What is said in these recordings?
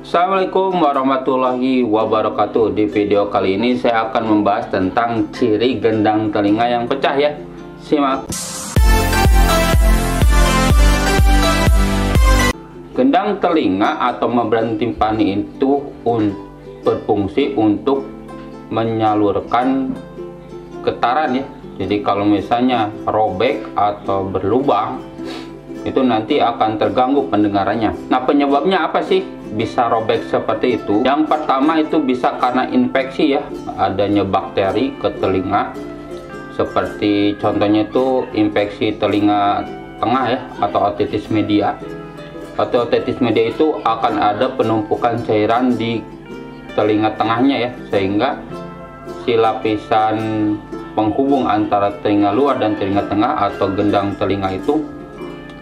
Assalamualaikum warahmatullahi wabarakatuh. Di video kali ini saya akan membahas tentang ciri gendang telinga yang pecah ya. Simak. Gendang telinga atau membran timpani itu berfungsi untuk menyalurkan getaran ya. Jadi kalau misalnya robek atau berlubang, itu nanti akan terganggu pendengarannya. Nah, penyebabnya apa sih bisa robek seperti itu? Yang pertama itu bisa karena infeksi ya, adanya bakteri ke telinga. Seperti contohnya itu infeksi telinga tengah ya, atau otitis media. Atau otitis media itu akan ada penumpukan cairan di telinga tengahnya ya, sehingga si lapisan penghubung antara telinga luar dan telinga tengah atau gendang telinga itu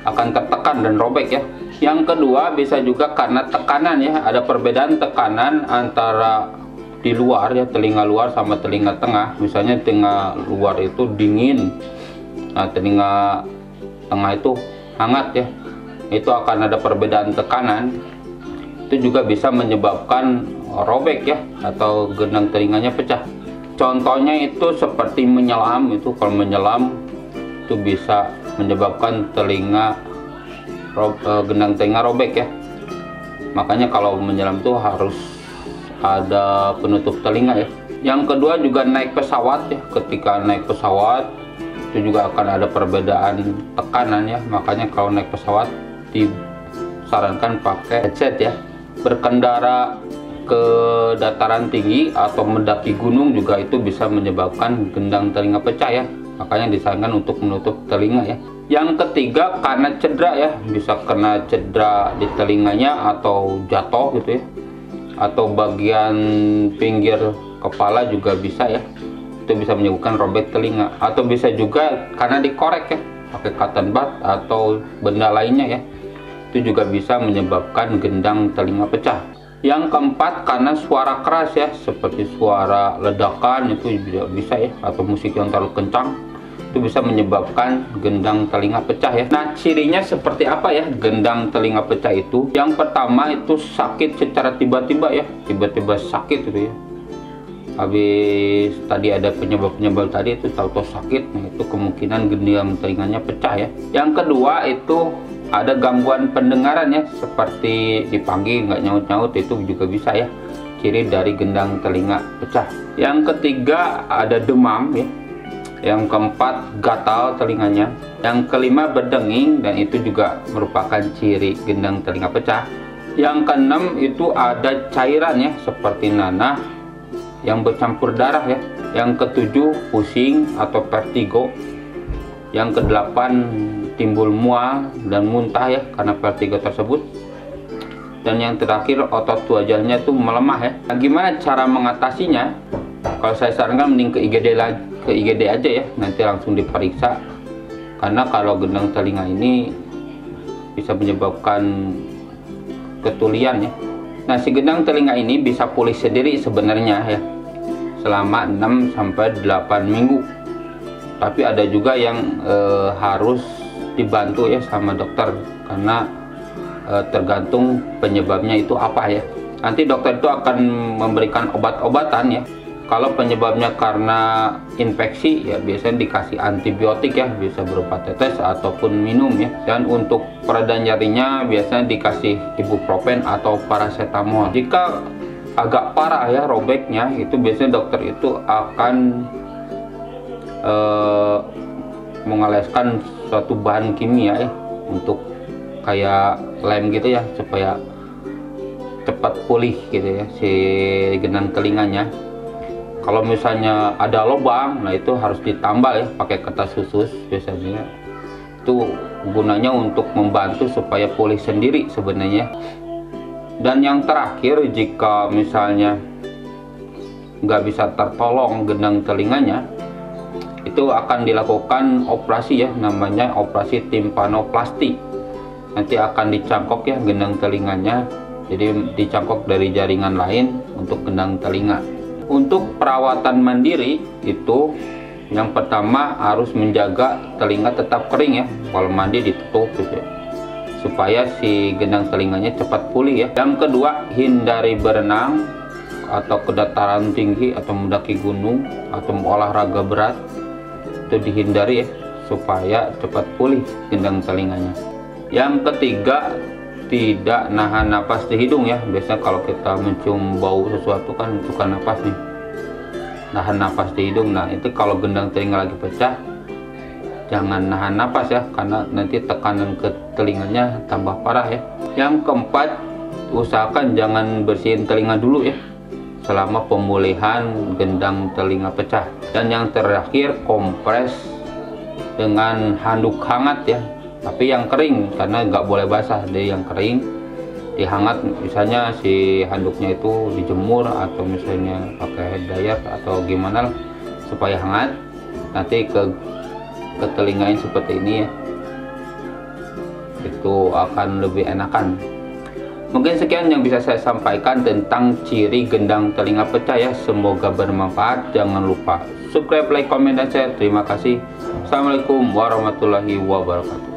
akan tertekan dan robek ya. Yang kedua bisa juga karena tekanan ya, ada perbedaan tekanan antara di luar ya, telinga luar sama telinga tengah. Misalnya telinga luar itu dingin, nah telinga tengah itu hangat ya, itu akan ada perbedaan tekanan. Itu juga bisa menyebabkan robek ya, atau gendang telinganya pecah. Contohnya itu seperti menyelam, itu kalau menyelam itu bisa menyebabkan gendang telinga robek ya. Makanya kalau menyelam itu harus ada penutup telinga ya. Yang kedua juga naik pesawat ya, ketika naik pesawat itu juga akan ada perbedaan tekanan ya. Makanya kalau naik pesawat disarankan pakai headset ya. Berkendara ke dataran tinggi atau mendaki gunung juga itu bisa menyebabkan gendang telinga pecah ya. Makanya disarankan untuk menutup telinga ya. Yang ketiga karena cedera ya, bisa kena cedera di telinganya atau jatuh gitu ya, atau bagian pinggir kepala juga bisa ya, itu bisa menyebabkan robek telinga. Atau bisa juga karena dikorek ya, pakai cotton bud atau benda lainnya ya, itu juga bisa menyebabkan gendang telinga pecah. Yang keempat karena suara keras ya, seperti suara ledakan itu bisa ya, atau musik yang terlalu kencang, itu bisa menyebabkan gendang telinga pecah ya. Nah, cirinya seperti apa ya gendang telinga pecah itu? Yang pertama itu sakit secara tiba-tiba ya, tiba-tiba sakit gitu ya. Habis tadi ada penyebab-penyebab tadi itu tahu-tahu sakit, nah itu kemungkinan gendang telinganya pecah ya. Yang kedua itu ada gangguan pendengaran ya, seperti dipanggil nggak nyaut-nyaut, itu juga bisa ya, ciri dari gendang telinga pecah. Yang ketiga ada demam ya. Yang keempat gatal telinganya. Yang kelima berdenging, dan itu juga merupakan ciri gendang telinga pecah. Yang keenam itu ada cairan ya, seperti nanah yang bercampur darah ya. Yang ketujuh pusing atau vertigo. Yang kedelapan timbul mual dan muntah ya karena vertigo tersebut. Dan yang terakhir otot wajahnya itu melemah ya. Nah, gimana cara mengatasinya? Kalau saya sarankan mending ke IGD aja ya, nanti langsung diperiksa. Karena kalau gendang telinga ini bisa menyebabkan ketulian ya. Nah, si gendang telinga ini bisa pulih sendiri sebenarnya ya, selama 6 sampai 8 minggu. Tapi ada juga yang harus dibantu ya sama dokter, karena tergantung penyebabnya itu apa ya. Nanti dokter itu akan memberikan obat-obatan ya. Kalau penyebabnya karena infeksi ya biasanya dikasih antibiotik ya, bisa berupa tetes ataupun minum ya. Dan untuk pereda nyerinya biasanya dikasih ibuprofen atau paracetamol. Jika agak parah ya robeknya, itu biasanya dokter itu akan mengoleskan suatu bahan kimia ya, untuk kayak lem gitu ya, supaya cepat pulih gitu ya si gendang telinganya. Kalau misalnya ada lubang, nah itu harus ditambal ya pakai kertas khusus biasanya. Itu gunanya untuk membantu supaya pulih sendiri sebenarnya. Dan yang terakhir, jika misalnya nggak bisa tertolong gendang telinganya, itu akan dilakukan operasi ya, namanya operasi timpanoplasti. Nanti akan dicangkok ya gendang telinganya, jadi dicangkok dari jaringan lain untuk gendang telinga. Untuk perawatan mandiri itu yang pertama harus menjaga telinga tetap kering ya, kalau mandi ditutup gitu ya. supaya si gendang telinganya cepat pulih ya. Yang kedua, hindari berenang atau ke dataran tinggi atau mendaki gunung atau olahraga berat, itu dihindari ya supaya cepat pulih gendang telinganya. Yang ketiga, tidak nahan napas di hidung ya. Biasanya kalau kita mencium bau sesuatu kan suka napas nih, nahan napas di hidung. Nah itu kalau gendang telinga lagi pecah, jangan nahan napas ya, karena nanti tekanan ke telinganya tambah parah ya. Yang keempat, usahakan jangan bersihin telinga dulu ya selama pemulihan gendang telinga pecah. Dan yang terakhir, kompres dengan handuk hangat ya, tapi yang kering, karena nggak boleh basah. Jadi yang kering dihangat, misalnya si handuknya itu dijemur atau misalnya pakai head dryer atau gimana lah, supaya hangat. Nanti ke telingain seperti ini ya, itu akan lebih enakan. Mungkin sekian yang bisa saya sampaikan tentang ciri gendang telinga pecah ya. Semoga bermanfaat. Jangan lupa subscribe, like, komen, dan share. Terima kasih. Assalamualaikum warahmatullahi wabarakatuh.